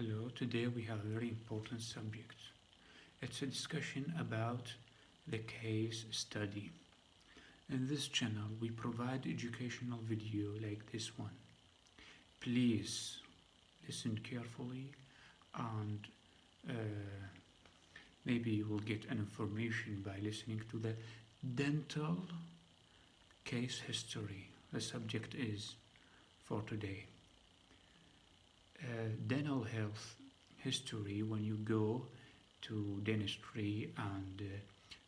Hello, today we have a very important subject. It's a discussion about the case study. In this channel, we provide educational video like this one. Please listen carefully and uh, maybe you will get an information by listening to the dental case history. The subject is for today. Dental health history. When you go to dentistry and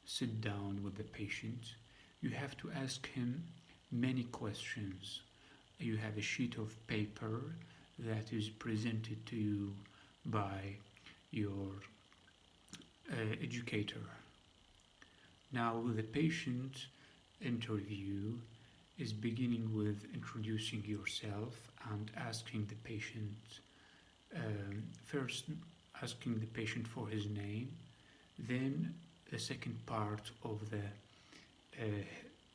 sit down with the patient, you have to ask him many questions. You have a sheet of paper that is presented to you by your educator. Now the patient interview is beginning with introducing yourself and asking the patient first asking the patient for his name, then the second part of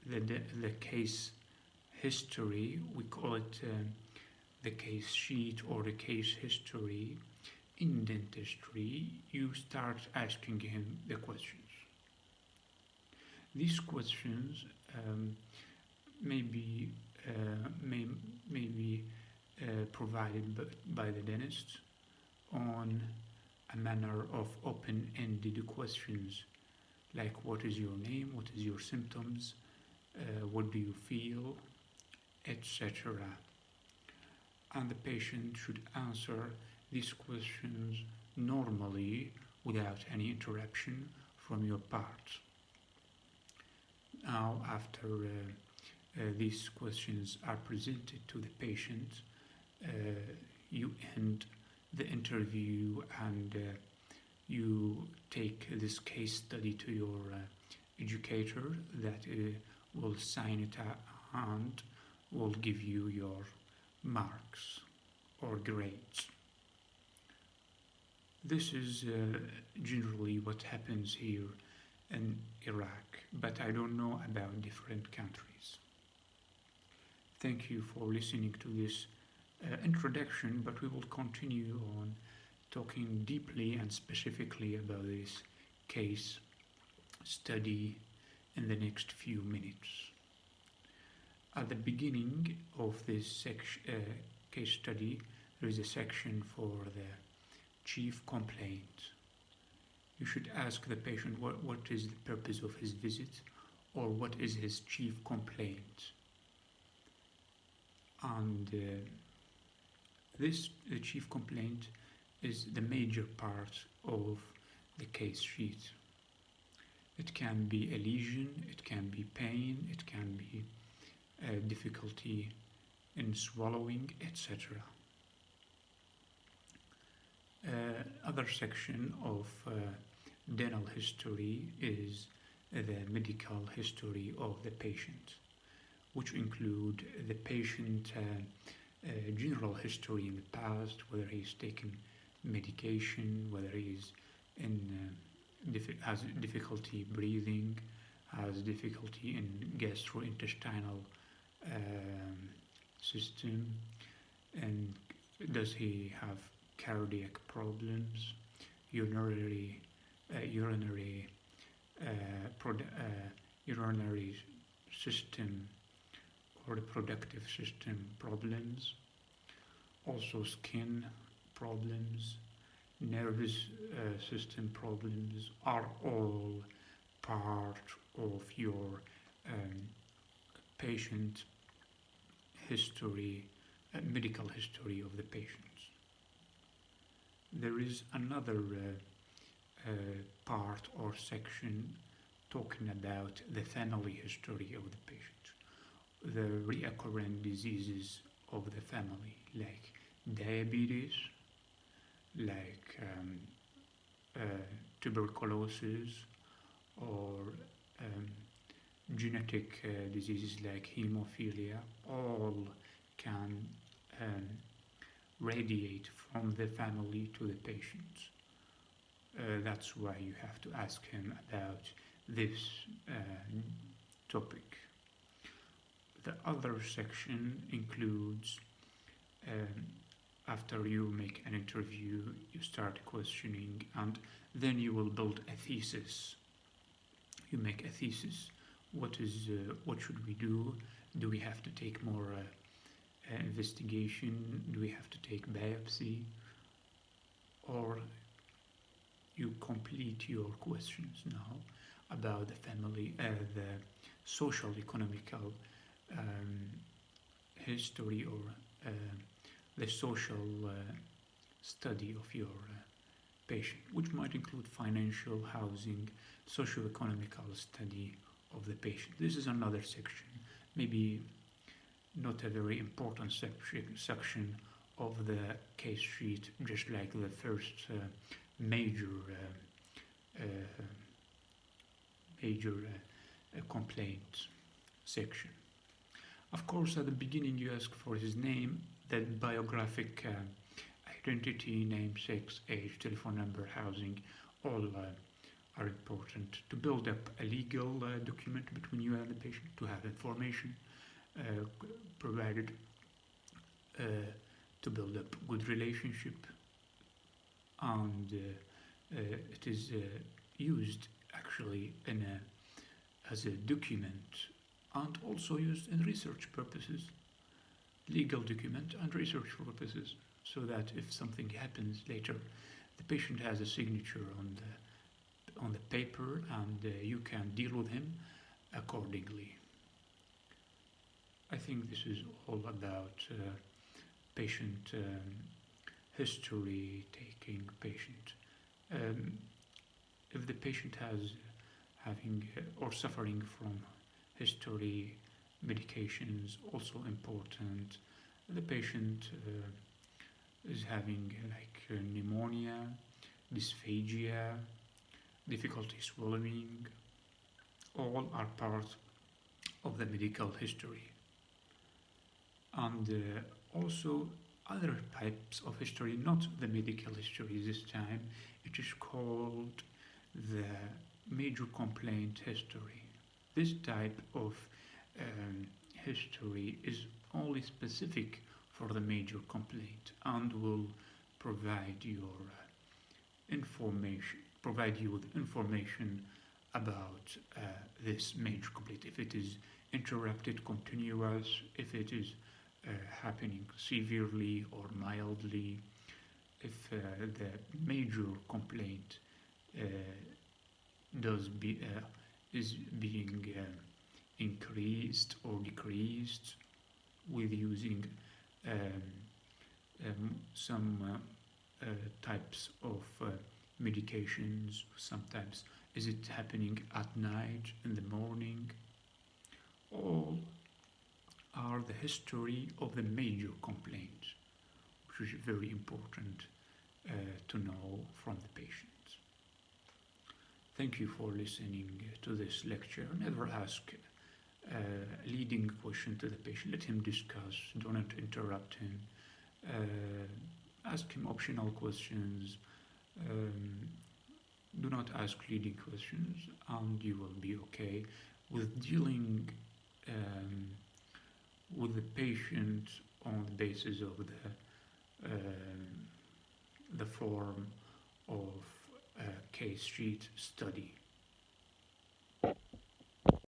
the case history, we call it the case sheet or the case history. In dentistry, you start asking him the questions. These questions may be provided by the dentist on a manner of open-ended questions like what is your name, what is your symptoms, what do you feel, etc. And the patient should answer these questions normally without any interruption from your part. Now, after these questions are presented to the patient, you end the interview and you take this case study to your educator that will sign it and will give you your marks or grades. This is generally what happens here in Iraq, but I don't know about different countries. Thank you for listening to this introduction, but we will continue on talking deeply and specifically about this case study in the next few minutes. At the beginning of this case study, there is a section for the chief complaint. You should ask the patient what is the purpose of his visit or what is his chief complaint. And the chief complaint is the major part of the case sheet. It can be a lesion, it can be pain, it can be difficulty in swallowing, etc. Other section of dental history is the medical history of the patient, which include the patient general history in the past, whether he's taken medication, whether he's has difficulty breathing, has difficulty in gastrointestinal system, and does he have cardiac problems, urinary system or reproductive system problems, also skin problems, nervous system problems are all part of your patient history, medical history of the patients. There is another part or section talking about the family history of the patient, the recurrent diseases of the family, like diabetes, like tuberculosis, or genetic diseases like hemophilia. All can radiate from the family to the patient. That's why you have to ask him about this topic. The other section includes After you make an interview, you start questioning, and then you will build a thesis. You make a thesis. What should we do? Do we have to take more investigation? Do we have to take biopsy? Or you complete your questions now about the family, the social economical um, history, or uh, the social study of your patient, which might include financial, housing, socio-economical study of the patient. This is another section, maybe not a very important section of the case sheet, just like the first major complaint section. Of course, at the beginning you ask for his name, that biographic identity, name, sex, age, telephone number, housing, all are important to build up a legal document between you and the patient, to have information provided to build up good relationship, and it is used actually as a document, and also used in research purposes, legal document and research purposes, so that if something happens later, the patient has a signature on the paper, and you can deal with him accordingly. I think this is all about patient history, taking patient. If the patient has having or suffering from history, medications also important. The patient is having pneumonia, dysphagia, difficulty swallowing, all are part of the medical history. And also other types of history, not the medical history this time, it is called the major complaint history. This type of history is only specific for the major complaint and will provide you with information about this major complaint. If it is interrupted, continuous, if it is happening severely or mildly, if the major complaint is being increased or decreased with using some types of medications. Sometimes is it happening at night, in the morning? All are the history of the major complaint, which is very important to know from the patient. Thank you for listening to this lecture. Never ask a leading question to the patient. Let him discuss. Do not interrupt him. Ask him optional questions. Do not ask leading questions, and you will be okay with dealing with the patient on the basis of the form of a case sheet study.